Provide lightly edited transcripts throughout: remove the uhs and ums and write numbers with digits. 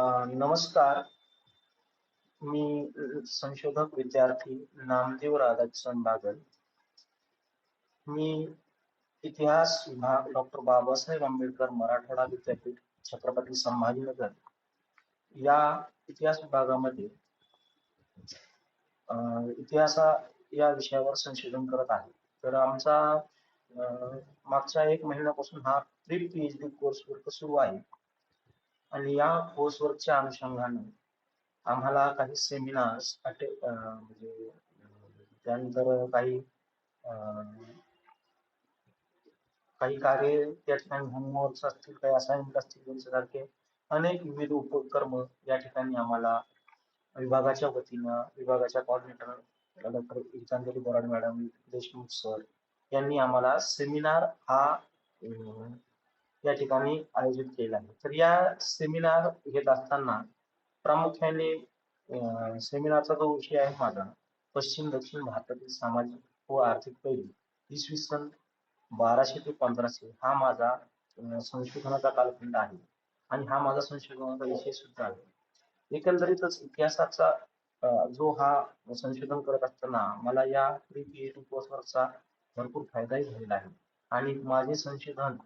नमस्कार. मी संशोधक विद्यार्थी नामदेव राधाकिशन बागल. मी इतिहास विभाग डॉक्टर बाबासाहेब आंबेडकर मराठवाडा विद्यापीठ छत्रपती संभाजीनगर या इतिहास विभागामध्ये इतिहासा या विषयावर संशोधन करत आहे. तर आमचा मागच्या 1 महिन्यापासून हा प्री पीएचडी कोर्स वर्क सुरू आहे आणि या कोर्स वर्कच्या अनुषंगाने आम्हाला काही सेमिनार्स म्हणजे त्यानंतर काही कार्य त्या ठिकाणी होमवर्क्स असतील, काही असाइनमेंट असतील यांच्यासारखे अनेक विविध उपक्रम या ठिकाणी आम्हाला विभागाच्या वतीनं विभागाच्या coordinator doctor Gitanjali Borad madam, Deshmukh sir यांनी आम्हाला सेमिनार हा या ठिकाणी आयोजित केला आहे. तर या सेमिनार घेत असताना प्रामुख्याने सेमिनारचा जो विषय आहे माझा, पश्चिम दक्षिण भारतातील सामाजिक व आर्थिक पैलू इसवी सन 1200 ते 1500 हा माझा संशोधनाचा कालखंड आहे आणि हा माझा संशोधनाचा विषय सुद्धा आहे. एकंदरीतच इतिहासाचा जो हा संशोधन करत असताना मला या प्री पीएचडी कोर्सवरचा भरपूर फायदाही झालेला आहे आणि माझे संशोधनात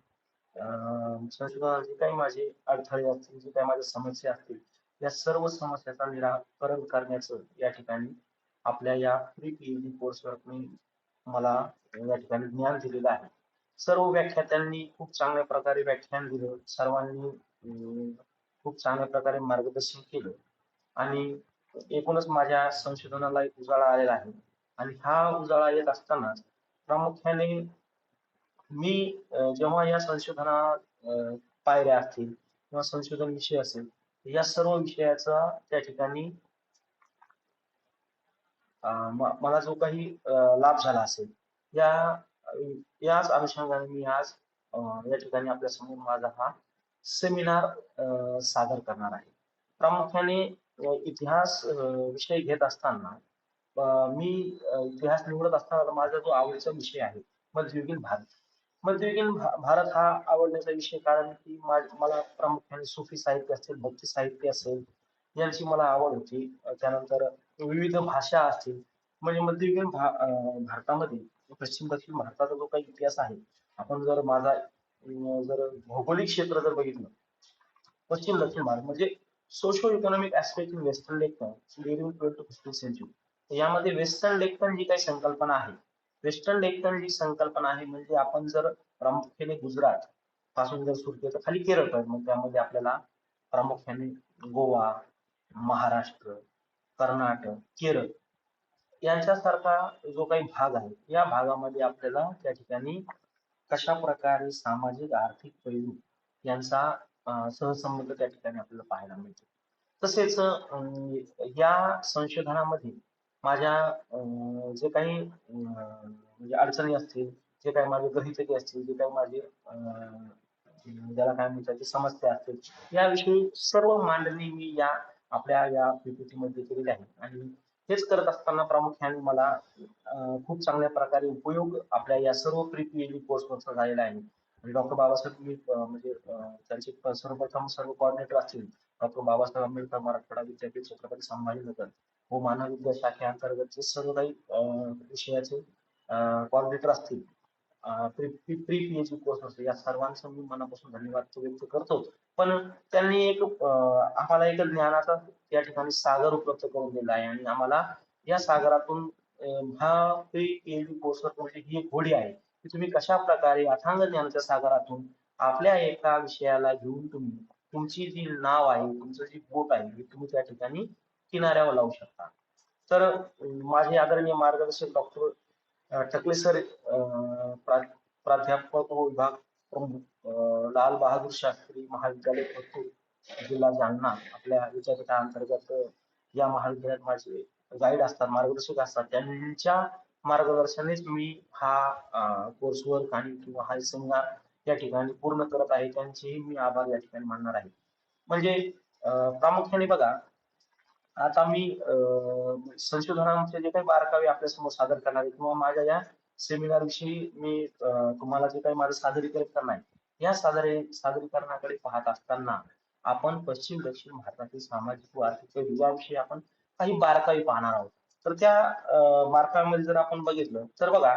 जे काही माझे अडथळे असतील, जे काही माझ्या समस्या असतील, या सर्व समस्याचं निराकरण करण्याचं या ठिकाणी आपल्या या प्री पीएचडी कोर्सवर मी मला या ठिकाणी ज्ञान दिलेलं आहे. सर्व व्याख्यात्यांनी खूप चांगल्या प्रकारे व्याख्यान दिलं. सर्वांनी खूप चांगल्या प्रकारे मार्गदर्शन केलं आणि एकूणच माझ्या संशोधनाला एक उजाळा आलेला आहे आणि हा उजाळा येत असताना प्रामुख्याने मी जेव्हा या संशोधनात पायऱ्या असतील किंवा संशोधन विषय असेल, या सर्व विषयाचा त्या ठिकाणी मला जो काही लाभ झाला असेल, या याच अनुषंगाने मी आज या ठिकाणी आपल्यासमोर माझा हा सेमिनार सादर करणार आहे. प्रामुख्याने इतिहास विषय घेत असताना मी इतिहास निवडत असताना माझा जो आवडीचा विषय आहे, मध्ययुगीन भारत. भारत हा आवडण्याचा विषय कारण की मला प्रामुख्याने सुफी साहित्य असेल, भक्ती साहित्य असेल, यांची मला आवड होती. त्यानंतर विविध भाषा असतील, म्हणजे भारतामध्ये पश्चिम दक्षिण भारताचा जो काही इतिहास आहे, आपण जर माझा जर भौगोलिक क्षेत्र जर बघितलं, पश्चिम दक्षिण भारत म्हणजे socio economic aspect in western Deccan during 12th to 15th century. यामध्ये वेस्टर्न डेक्कन जी काही संकल्पना आहे, वेस्टर्न डेक्कन जी संकल्पना आहे म्हणजे आपण जर प्रामुख्याने गुजरात पासून जर सुरू केलं तर खाली केरळ पर्यंत, मग त्यामध्ये आपल्याला प्रामुख्याने गोवा, महाराष्ट्र, कर्नाटक, केरळ यांच्यासारखा जो काही भाग आहे, या भागामध्ये आपल्याला त्या ठिकाणी कशा प्रकारे सामाजिक आर्थिक पैलू यांचा सहसंबंध त्या ठिकाणी आपल्याला पाहायला मिळतो. तसेच या संशोधनामध्ये माझ्या जे काही म्हणजे अडचणी असतील, जे काही माझे गृहीतके असतील, जे काही माझे ज्याला काय म्हणतात ते समस्या असतील, याविषयी सर्व मांडणी मी या आपल्या या पीपीटी मध्ये केलेली आहे आणि हेच करत असताना प्रामुख्याने मला खूप चांगल्या प्रकारे उपयोग आपल्या या सर्व प्री पीएचडी कोर्सवरचा झालेला आहे. आणि डॉक्टर बाबासाहेब मी म्हणजे त्यांचे सर्वप्रथम सर्व कोऑर्डिनेटर असतील डॉक्टर बाबासाहेब आंबेडकर मराठवाडा विद्यापीठ छत्रपती संभाजीनगर व मानव विद्या शाखेअंतर्गतचे सर्व काही विषयाचे कोऑर्डिनेटर असतील, प्री पीएचडी कोर्स असतील, या सर्वांचं मी मनापासून धन्यवाद व्यक्त करतो. पण त्यांनी एक आम्हाला एक ज्ञानाचा या ठिकाणी सागर उपलब्ध करून दिला आहे आणि आम्हाला या सागरातून हा प्री पीएचडी कोर्स म्हणजे ही एक होडी आहे की तुम्ही कशा प्रकारे अथांग ज्ञानाच्या सागरातून आपल्या एका विषयाला घेऊन तुम्ही तुमची जी नाव आहे, तुमचं जी बोट आहे, हे तुम्ही त्या ठिकाणी किनाऱ्यावर लावू शकता. तर माझे आदरणीय मार्गदर्शक डॉक्टर टकले सर, प्राध्यापक व विभाग प्रमुख लाल बहादूर शास्त्री महाविद्यालय कोथरूड, जिल्हा जालना आपल्या विद्यापीठाअंतर्गत या महाविद्यालयात माझे गाईड असतात, मार्गदर्शक असतात. त्यांच्या मार्गदर्शनानेच मी हा कोर्स वर्क आणि किंवा हा सेमिनार या ठिकाणी पूर्ण करत आहे. त्यांचेही मी आभार या ठिकाणी मानणार आहे. म्हणजे प्रामुख्याने बघा, आता मी संशोधनाचे जे काही बारकावे आपल्यासमोर सादर करणार आहे किंवा माझ्या या सेमिनार विषयी मी तुम्हाला जे काही माझं सादरीकरण करणार आहे, या सादरीकरणाकडे पाहत असताना आपण पश्चिम दक्षिण भारतातील सामाजिक व आर्थिक विविधाविषयी आपण काही बारकावे पाहणार आहोत. तर त्या बारकाव्यामध्ये जर आपण बघितलं तर बघा,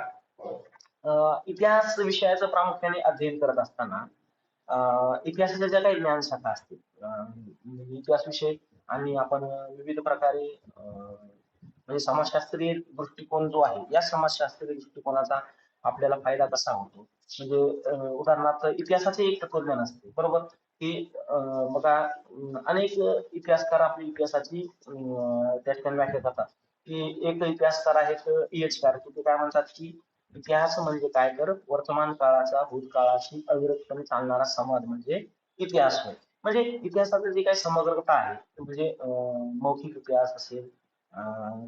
इतिहास विषयाचं प्रामुख्याने अध्ययन करत असताना इतिहासाच्या ज्या काही ज्ञानशाखा असतील, म्हणजे इतिहास विषय आणि आपण विविध प्रकारे म्हणजे समाजशास्त्रीय दृष्टिकोन जो आहे, या समाजशास्त्रीय दृष्टिकोनाचा आपल्याला फायदा कसा होतो? म्हणजे उदाहरणार्थ इतिहासाचे एक तत्वज्ञान असते, बरोबर? की बघा, अनेक इतिहासकार आपली इतिहासाची त्या ठिकाणी व्याख्या करतात. की एक इतिहासकार आहेत ईएचकार, की ते काय म्हणतात की इतिहास म्हणजे काय, तर वर्तमान काळाचा भूतकाळाशी अविरतपणे चालणारा संवाद म्हणजे इतिहास होय. म्हणजे इतिहासाचं जे काही समग्रता आहे, म्हणजे मौखिक इतिहास असेल,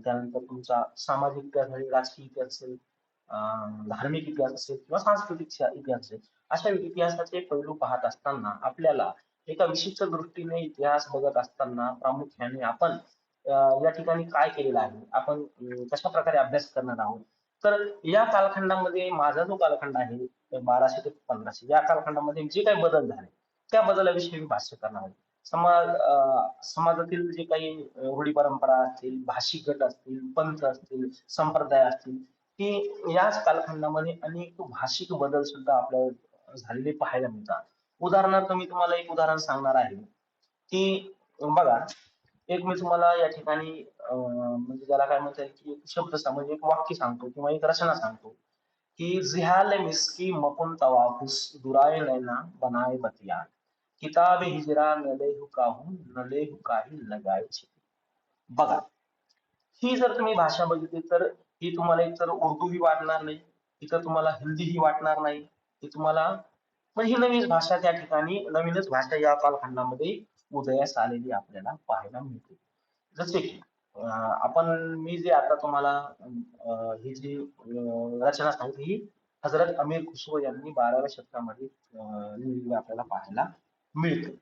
त्यानंतर तुमचा सामाजिक इतिहास असेल, राजकीय इतिहास असेल, धार्मिक इतिहास असेल किंवा सांस्कृतिक इतिहास असेल, अशा इतिहासाचे पैलू पाहत असताना आपल्याला एका विशिष्ट दृष्टीने इतिहास बघत असताना प्रामुख्याने आपण या ठिकाणी काय केलेलं आहे, आपण कशा प्रकारे अभ्यास करणार आहोत. तर या कालखंडामध्ये माझा जो कालखंड आहे, 1200 ते 1500 या कालखंडामध्ये जे काही बदल झाले, त्या बदलाविषयी मी भाष्य करणार आहे. समाजातील जे काही रूढी परंपरा असतील, भाषिक गट असतील, पंथ असतील, संप्रदाय असतील, की याच कालखंडामध्ये अनेक भाषिक बदल सुद्धा आपल्याला झालेले पाहायला मिळतात. उदाहरणार्थ मी तुम्हाला एक उदाहरण सांगणार आहे, की बघा, एक मी तुम्हाला या ठिकाणी म्हणजे त्याला काय म्हणता येईल, की एक शब्द म्हणजे एक वाक्य सांगतो किंवा एक रचना सांगतो, कि जिहाल मिस्की मकुन तवाफुस दुराए नैना बनाए बतिया किताब हिजरा नले हुकाहू नले हुकाही लगाए छिपी. बघा, ही जर तुम्ही भाषा बघितली तर ही तुम्हाला एकतर उर्दूही वाटणार नाही, इथं तुम्हाला हिंदीही वाटणार नाही, ही तुम्हाला, पण ही नवीन भाषा त्या ठिकाणी, नवीनच भाषा या कालखंडामध्ये उदयास आलेली आपल्याला पाहायला मिळते. जसे की आपण, मी जे आता तुम्हाला ही जी रचना सांगितली, ही हजरत अमीर खुसरो यांनी 12व्या शतकामध्ये लिहिलेली आपल्याला पाहायला मिळते.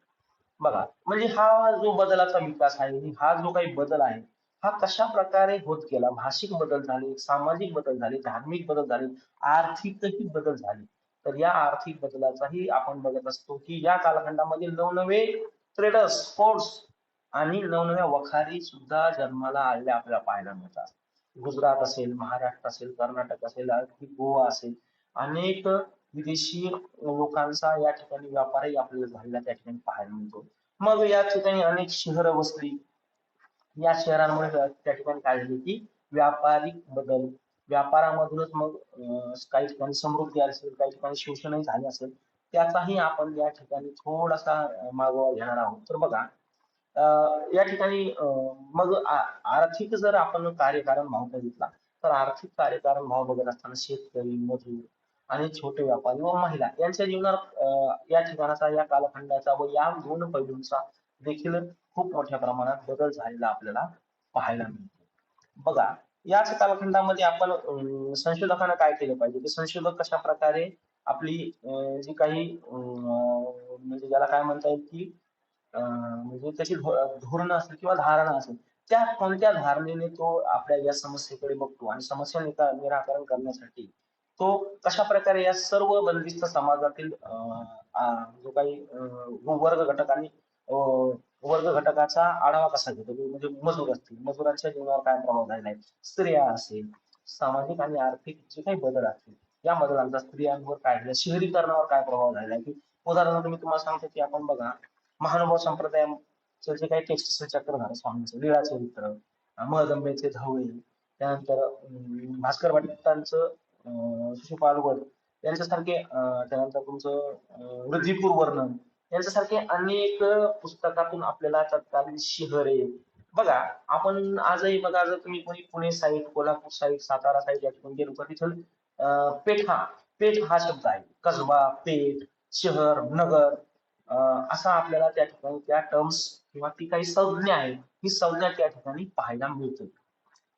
बघा, म्हणजे हा जो बदलाचा विकास आहे, हा जो काही बदल आहे, हा कशा प्रकारे होत गेला. भाषिक बदल झाले, सामाजिक बदल झाले, धार्मिक बदल झाले, आर्थिकही बदल झाले. तर या आर्थिक बदलाचाही आपण बघत असतो, की या कालखंडामध्ये नवनवे ट्रेडर्स, फोर्स आणि नवनव्या वखारी सुद्धा जन्माला आलेल्या आपल्याला पाहायला मिळतात. गुजरात असेल, महाराष्ट्र असेल, कर्नाटक असेल, अगदी गोवा असेल, अनेक विदेशी लोकांचा या ठिकाणी व्यापारही आपल्याला झालेला त्या ठिकाणी पाहायला मिळतो. मग या ठिकाणी अनेक शहरं वसली. या शहरांमुळे त्या ठिकाणी काय झाले, की व्यापारिक बदल, व्यापारामधूनच मग काही ठिकाणी समृद्धी आली असेल, काही ठिकाणी शोषणही झाले असेल, त्याचाही आपण या ठिकाणी थोडासा मागोवा घेणार आहोत. तर बघा, या ठिकाणी मग आर्थिक जर आपण कार्यकारण भाव बघितला, तर आर्थिक कार्यकारण भाव बघत असताना शेतकरी, मजूर आणि छोटे व्यापारी व महिला यांच्या जीवनात या ठिकाणाचा, या कालखंडाचा व या दोन पैलूंचा देखील खूप मोठ्या प्रमाणात बदल झालेला आपल्याला पाहायला मिळतो. बघा, याच कालखंडामध्ये आपण संशोधकांना काय केलं पाहिजे, की संशोधक कशा प्रकारे आपली जी काही म्हणजे ज्याला काय म्हणता येईल, की म्हणजे त्याची धोरणं असेल किंवा धारणा असेल, त्या कोणत्या धारणेने तो आपल्या या समस्येकडे बघतो आणि समस्या निराकरण करण्यासाठी तो कशा प्रकारे या सर्व बंदिस्त समाजातील जो काही वर्ग घटक आणि वर्ग घटकाचा आढावा कसा घेतो, म्हणजे मजूर असतील, मजुरांच्या जीवनावर काय प्रभाव झालेला आहे, स्त्रिया असेल, सामाजिक आणि आर्थिक जे काही बदल असतील, या बदलांचा स्त्रियांवर काय झाला, शहरीकरणावर काय प्रभाव झालेला आहे. की उदाहरणार्थ मी तुम्हाला सांगतो, की आपण बघा, महानुभाव संप्रदायाचं जे काही टेक्स्ट चक्रधारा स्वामींचं लीळा चरित्र, महजंबेचे धवळे, त्यानंतर भास्कर भट्टांचं शिशुपाल यांच्यासारखे, त्यानंतर तुमचं वृद्धिपूर वर्णन यांच्यासारखे अनेक पुस्तकातून आपल्याला तत्कालीन शहरे, बघा, आपण आजही बघा, जर तुम्ही कोणी Pune side, Kolhapur side, Satara side या ठिकाणी गेलो तर तिथं पेठ, पेठ हा शब्द आहे. कसबा, पेठ, शहर, नगर, असा आपल्याला त्या ठिकाणी त्या टर्म्स किंवा ती काही संज्ञा आहे, ही संज्ञा त्या ठिकाणी पाहायला मिळते.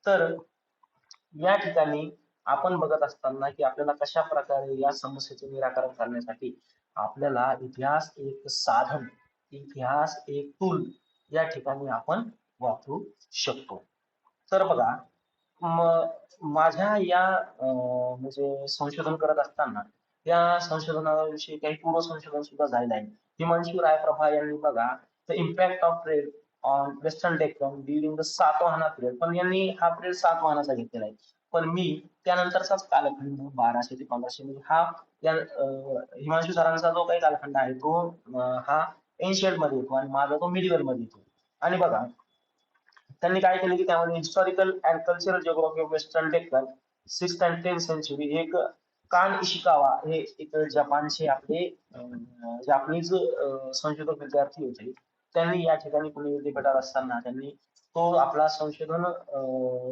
तर या ठिकाणी आपण बघत असताना, की आपल्याला कशा प्रकारे या समस्येचे निराकरण करण्यासाठी आपल्याला इतिहास एक साधन, इतिहास एक टूल या ठिकाणी आपण वापरू शकतो. तर बघा, माझ्या या म्हणजे संशोधन करत असताना या संशोधनाविषयी काही पूर्व संशोधन सुद्धा झालेलं आहे. हिमांशू रायप्रभा यांनी बघा, the impact of trade on western Deccan during the Satavahana period. पण यांनी हा पिरियड सातवाहनाचा घेतलेला आहे. पण मी त्यानंतरचाच कालखंड 1200 ते 1500 म्हणजे हा हिमांशू सरांचा जो काही कालखंड आहे तो हा एन्शियंट मध्ये येतो आणि माझा तो मिडिवल मध्ये येतो. आणि बघा त्यांनी काय केलं की त्यामध्ये historical and cultural geography of western Deccan 6th and 10th century एक कान इशिकावा हे एक जपानचे आपले जापनीज संशोधक विद्यार्थी होते. त्यांनी या ठिकाणी पुणे विद्यापीठात असताना त्यांनी तो आपला संशोधन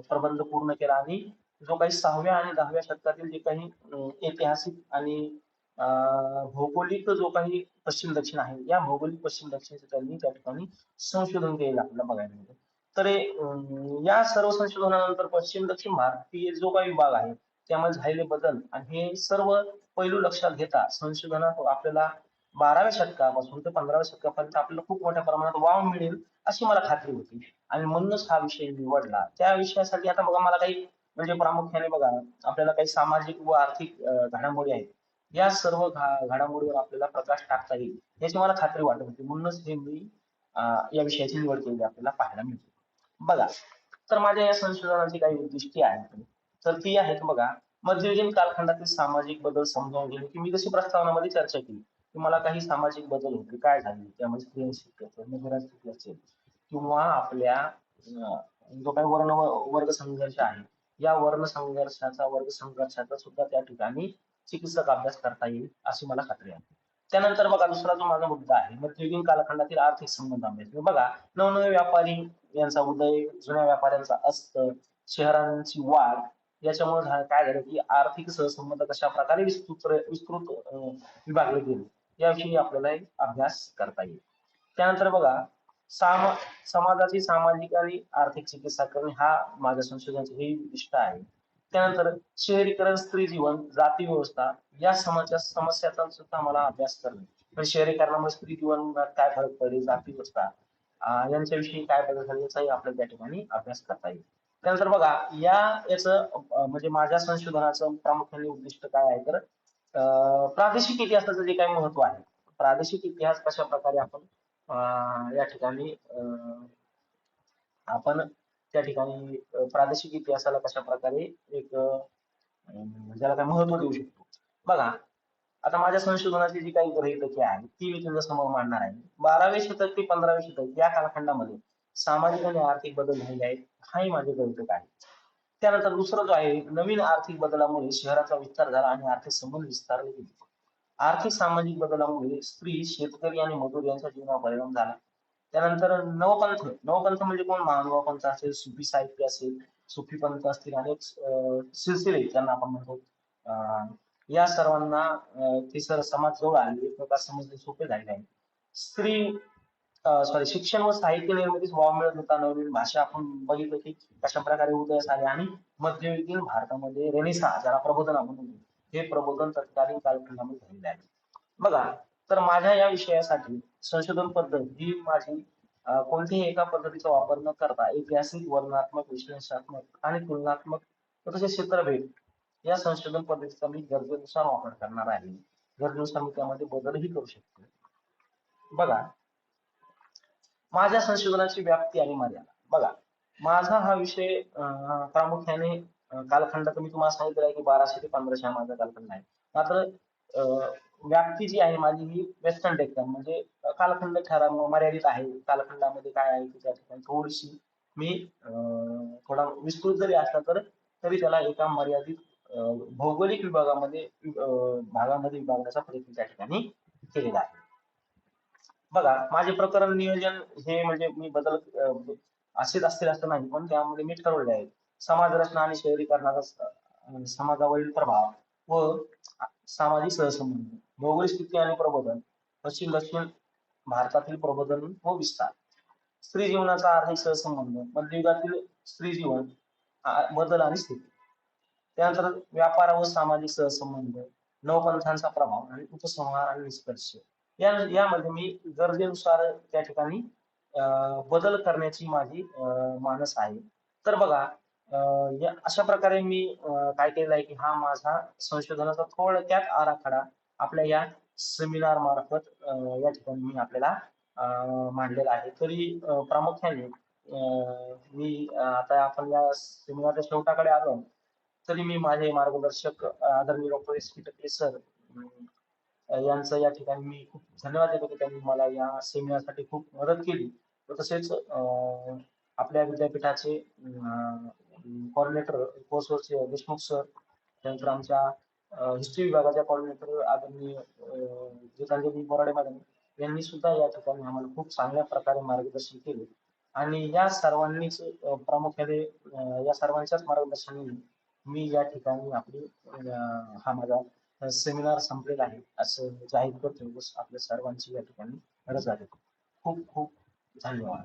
प्रबंध पूर्ण केला आणि जो काही 6व्या आणि 10व्या शतकातील जे काही ऐतिहासिक आणि भौगोलिक जो काही पश्चिम दक्षिण आहे या भौगोलिक पश्चिम दक्षिणचं त्यांनी त्या ठिकाणी संशोधन केलेलं आपल्याला बघायला मिळतं. तर या सर्व संशोधनानंतर पश्चिम दक्षिण भारतीय जो काही विभाग आहे त्यामध्ये झालेले बदल आणि हे सर्व पैलू लक्षात घेता संशोधनात आपल्याला 12व्या शतकापासून ते 15व्या शतकापर्यंत आपल्याला खूप मोठ्या प्रमाणात वाव मिळेल अशी मला खात्री होती आणि म्हणूनच हा विषय निवडला. त्या विषयासाठी आता बघा मला काही म्हणजे प्रामुख्याने बघा आपल्याला काही सामाजिक व आर्थिक घडामोडी आहेत. या सर्व घडामोडीवर आपल्याला प्रकाश टाकता येईल याची मला खात्री वाटत होती. म्हणूनच हे मी या विषयाची निवड केलेली आपल्याला पाहायला मिळते. बघा तर माझ्या या संशोधनाची काही उद्दिष्टे आहेत तर ती आहेत बघा मध्ययुगीन कालखंडातील सामाजिक बदल समजावून घेणे की मी जशी प्रस्तावनामध्ये चर्चा केली की मला काही सामाजिक बदल होते काय झाले त्यामध्ये स्त्रियांशी असेल नगरात असेल किंवा आपल्या जो काही वर्ग संघर्ष आहे या वर्ग संघर्षाचा सुद्धा त्या ठिकाणी चिकित्सक अभ्यास करता येईल अशी मला खात्री आहे. त्यानंतर बघा दुसरा जो माझा मुद्दा आहे मध्ययुगीन कालखंडातील आर्थिक संबंध अभ्यास बघा नवनवे व्यापारी यांचा उदय जुन्या व्यापाऱ्यांचा अस्त शहरांची वाढ याच्यामुळे काय झालं की आर्थिक सहसंबंध कशा प्रकारे विस्तृत विभागले गेले याविषयी आपल्याला एक अभ्यास करता येईल. त्यानंतर बघा समाजाची सामाजिक आणि आर्थिक चिकित्सा करणे हा माझ्या संशोधनाचे हे उद्दिष्ट आहे. त्यानंतर शहरीकरण स्त्री जीवन जाती व्यवस्था या समस्याचा सुद्धा मला अभ्यास करणे म्हणजे शहरीकरणामुळे स्त्री जीवनात काय फरक पडेल जाती व्यवस्था यांच्याविषयी काय बदल झाले याचाही आपल्याला त्या ठिकाणी अभ्यास करता येईल. त्यानंतर बघा याचं म्हणजे माझ्या संशोधनाचं प्रामुख्याने उद्दिष्ट काय आहे तर प्रादेशिक इतिहासाचं जे काही महत्व आहे प्रादेशिक इतिहास कशा प्रकारे या ठिकाणी आपण त्या ठिकाणी प्रादेशिक इतिहासाला कशा प्रकारे एक ज्याला काय महत्व देऊ शकतो. बघा आता माझ्या संशोधनाची जी काही गृहीतके आहे ती मी तुमच्या समोर मांडणार आहे. 12वे शतक ते 15वे शतक या कालखंडामध्ये सामाजिक आणि आर्थिक बदल झालेले आहेत हाही माझे गृहीतक आहे. त्यानंतर दुसरं जो आहे नवीन आर्थिक बदलामुळे शहराचा विस्तार झाला आणि आर्थिक संबंध विस्तारले गेले. आर्थिक सामाजिक बदलामुळे स्त्री शेतकरी आणि मजूर यांच्या जीवनावर परिणाम झाला. त्यानंतर नवपंथ म्हणजे कोण महानुभाव पंथ असेल सुफी साहित्य असेल सुफी पंथ असतील अनेक सिलसिले त्यांना आपण म्हणतो या सर्वांना ते समाज जवळ आले एक प्रकार समजणे सोपे झाले आहे. शिक्षण व साहित्य निर्मितीस वाव मिळत होता. नवीन भाषा आपण बघितलं की कशा प्रकारे उदयास आले आणि मध्ययुगीन भारतामध्ये रेनेसाँ ज्याला प्रबोधन आपण म्हणतो हे प्रबोधन तत्कालीन कालखंडामध्ये झालेले आहे. बघा तर माझ्या या विषयासाठी संशोधन पद्धत ही माझी कोणत्याही एका पद्धतीचा वापर न करता ऐतिहासिक वर्णनात्मक विश्लेषणात्मक आणि तुलनात्मक तसेच क्षेत्रभेद या संशोधन पद्धतीचा मी गरजेनुसार वापर करणार आहे. गरजेनुसार मी त्यामध्ये बदलही करू शकतो. बघा माझ्या संशोधनाची व्याप्ती आणि मर्यादा बघा माझा हा विषय प्रामुख्याने कालखंड मी तुम्हाला सांगितलं आहे की 1200 ते 1500 हा माझा कालखंड आहे. मात्र व्याप्ती जी आहे माझी ही वेस्टर्न डेक्कन म्हणजे कालखंड मर्यादित आहे. कालखंडामध्ये काय आहे की त्या ठिकाणी थोडीशी मी थोडा विस्तृत जरी असला तरी त्याला एका मर्यादित भौगोलिक भागामध्ये विभागण्याचा प्रयत्न त्या ठिकाणी केलेला आहे. बघा माझे प्रकरण नियोजन हे म्हणजे मी बदल असेच असतील असं नाही पण त्यामध्ये मी ठरवले आहे समाज रचना आणि शहरीकरणाचा समाजावरील प्रभाव व सामाजिक सहसंबंध भौगोलिक स्थिती आणि प्रबोधन पश्चिम दक्षिण भारतातील प्रबोधन व विस्तार स्त्री जीवनाचा आर्थिक सहसंबंध मध्ययुगातील स्त्री जीवन बदल आणि स्थिती त्यानंतर व्यापार व सामाजिक सहसंबंध नवपंथांचा प्रभाव आणि उपसंहार आणि निष्कर्ष यामध्ये मी गरजेनुसार त्या ठिकाणी बदल करण्याची माझी मानस आहे. तर बघा अशा प्रकारे मी काय केलेलं आहे की हा माझा संशोधनाचा थोडक्यात आराखडा आपल्या या सेमिनार मार्फत या ठिकाणी मी आपल्याला मांडलेला आहे. तरी प्रामुख्याने मी आता आपण या सेमिनारच्या शेवटाकडे आलो. तरी मी माझे मार्गदर्शक आदरणीय डॉक्टर एस.पी. टकले सर यांचं या ठिकाणी मी खूप धन्यवाद देतो की त्यांनी मला या सेमिनारसाठी खूप मदत केली. व तसेच आपल्या विद्यापीठाचे कोऑर्डिनेटर कोर्सवरचे देशमुख सर, त्यानंतर आमच्या हिस्ट्री विभागाच्या कोऑर्डिनेटर आदरणीय गीतांजली बोराडे मॅडम यांनी सुद्धा या ठिकाणी आम्हाला खूप चांगल्या प्रकारे मार्गदर्शन केले. आणि या सर्वांनीच प्रामुख्याने या सर्वांच्याच मार्गदर्शनाने मी या ठिकाणी आपली हा माझा सेमिनार संपलेला आहे असं जाहीर करतो. आपल्या सर्वांची या ठिकाणी रजा देतो. खूप खूप धन्यवाद.